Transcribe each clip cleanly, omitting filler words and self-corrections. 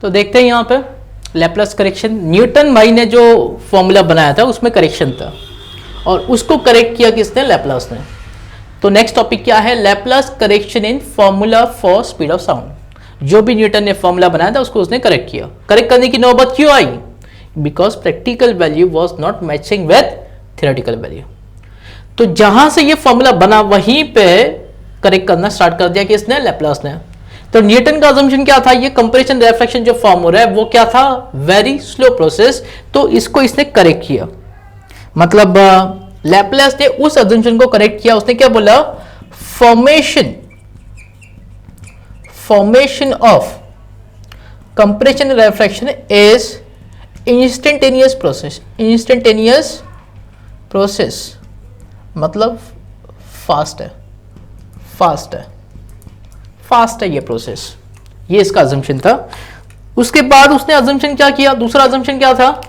तो देखते हैं यहाँ पे लैप्लास करेक्शन, न्यूटन भाई ने जो फॉर्मूला बनाया था उसमें करेक्शन था और उसको करेक्ट किया किसने? लैप्लास ने। तो नेक्स्ट टॉपिक क्या है? Laplace correction in formula for speed of sound. जो भी न्यूटन ने फॉर्मूला बनाया था उसको उसने करेक्ट किया। करेक्ट करने की नौबत क्यों आई? Because practical value was not matching with theoretical value. तो जहां से ये फॉर्मूला बना वहीं पे करेक्ट करना स्टार्ट कर दिया किसने? लैप्लास ने। तो न्यूटन का अजम्पशन क्या था? ये कंपैरिजन रिफ्लेक्शन जो फॉर्म हो रहा है वो क्या था? Very slow process. तो इसको इसने करेक्ट किया, मतलब लैप्लास ने उस अजम्पशन को करेक्ट किया। उसने क्या बोला? Formation of comparison reflection is instantaneous process, मतलब फास्ट है ये प्रोसेस। ये इसका अजम्पशन था। उसके बाद उसने अजम्पशन क्या किया? दूसरा अजम्पशन क्या था?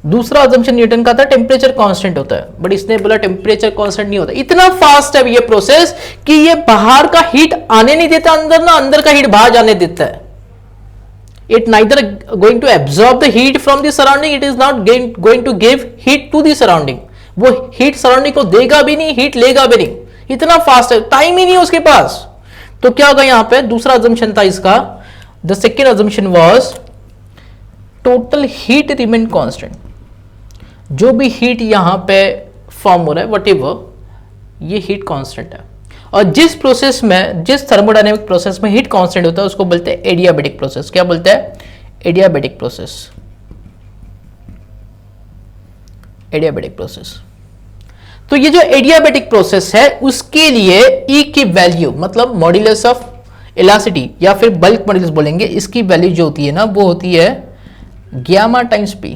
दूसरा अजम्पशन न्यूटन का था टेम्परेचर कांस्टेंट होता है, बट इसने बोला टेम्परेचर कांस्टेंट नहीं होता। इतना फास्ट है ये प्रोसेस कि ये बाहर का हीट आने नहीं देता अंदर, ना अंदर का हीट बाहर जाने देता है। It neither going to absorb the heat from the surrounding, it is not going to give heat to the surrounding. वो हीट सराउंडिंग को देगा भी नहीं, हीट लेगा भी नहीं। इतना फास्ट है, टाइम ही नहीं है उसके पास। तो क्या होगा यहाँ पे? दूसरा अजम्पशन था इसका, the second assumption was total heat remain constant. जो भी हीट यहां पे फॉर्म हो रहा है व्हाटएवर, ये हीट कांस्टेंट है। और जिस प्रोसेस में, जिस थर्मोडायनेमिक प्रोसेस में हीट कांस्टेंट होता है उसको बोलते हैं एडियाबैटिक प्रोसेस। क्या बोलते हैं? Adiabatic process. तो ये जो एडियाबैटिक प्रोसेस है उसके लिए E की वैल्यू, मतलब मॉड्यूलस ऑफ इलास्टिसिटी या फिर बल्क मॉड्यूलस बोलेंगे, इसकी वैल्यू जो होती है ना वो होती है गामा टाइम्स P।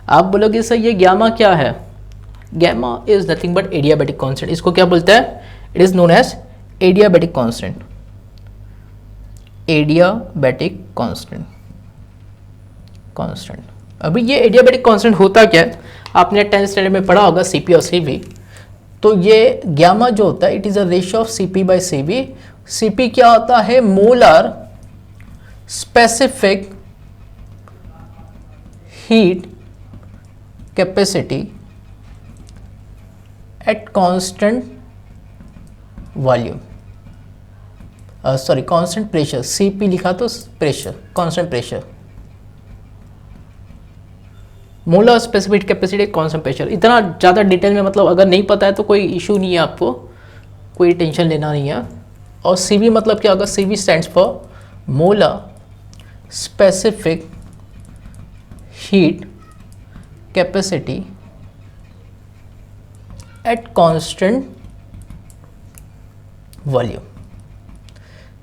आप बोलोगे सर ये गामा क्या है? Gamma is nothing but adiabatic constant. इसको क्या बोलते हैं? It is known as adiabatic constant. अभी ये एडियाबैटिक कांस्टेंट होता क्या है? आपने 10th स्टैंडर्ड में पढ़ा होगा Cp और Cv। तो ये गामा जो होता है it is a ratio of Cp by Cv। Cp क्या होता है? Molar specific heat capacity at constant volume, sorry constant pressure. Cp लिखा तो pressure, constant pressure, molar specific capacity constant pressure. इतना ज़्यादा डिटेल में मतलब अगर नहीं पता है तो कोई इशू नहीं है, आपको कोई टेंशन लेना नहीं है। और Cv मतलब क्या होगा? Cv stands for molar specific heat capacity at constant volume.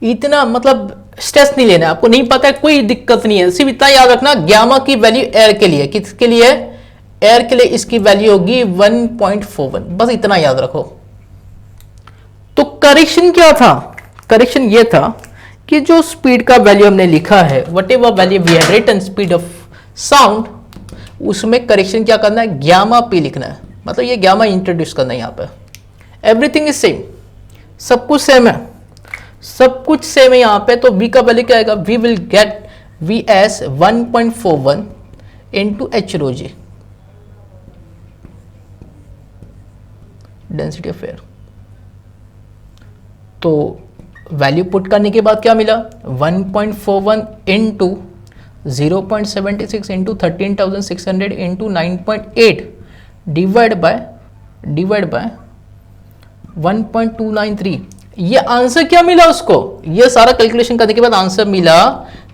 इतना मतलब स्ट्रेस नहीं लेना, आपको नहीं पता है कोई दिक्कत नहीं है। सिर्फ इतना याद रखना, गामा की वैल्यू एयर के लिए, किसके लिए? एयर के लिए इसकी वैल्यू होगी 1.41, बस इतना याद रखो। तो करेक्शन क्या था? करेक्शन ये था कि जो स्पीड का वैल्यू हमने लिखा है, whatever value we have written speed of sound, उसमें करेक्शन क्या करना है? गामा P लिखना है, मतलब ये गामा इंट्रोड्यूस करना है यहाँ पे। एवरीथिंग इज सेम, सब कुछ सेम है, सब कुछ सेम है यहाँ पे। तो V का वैल्यू क्या आएगा? We will get V as 1.41 into h rho g, density of air. तो वैल्यू पुट करने के बाद क्या मिला? 1.41 into 0.76 into 13,600 into 9.8 divide by 1.293। ये आंसर क्या मिला उसको? ये सारा कैलकुलेशन करने के बाद आंसर मिला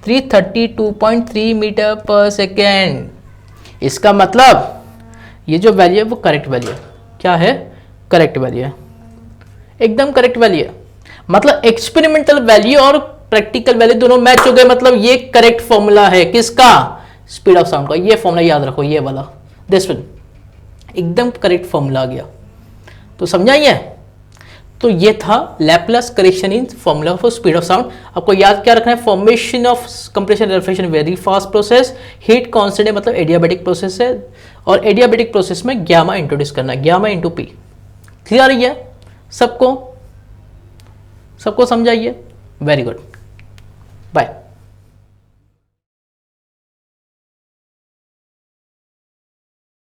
332.3 मीटर पर सेकेंड। इसका मतलब ये जो वैल्यू है वो करेक्ट वैल्यू है। क्या है? करेक्ट वैल्यू है, एकदम करेक्ट वैल्यू है। मतलब एक्सपेरिमेंटल वैल्यू और प्रैक्टिकल वैल्यू दोनों मैच हो गए, मतलब ये करेक्ट फॉर्मूला है किसका? स्पीड ऑफ साउंड का। ये फॉर्मूला याद रखो, ये वाला, दिस वन, एकदम करेक्ट फॉर्मूला आ गया। तो समझाइए। तो ये था Laplace correction in formula for speed of sound. आपको याद क्या रखना है? Formation of compression reflection very fast process, heat constant है मतलब एडियाबैटिक प्रोसेस है, और एडियाबैटिक प्रोसेस में गामा इंट्रोड्यूस करना है, गामा इंटू P। क्लियर है सबको? सबको समझाइए। Very good, bye.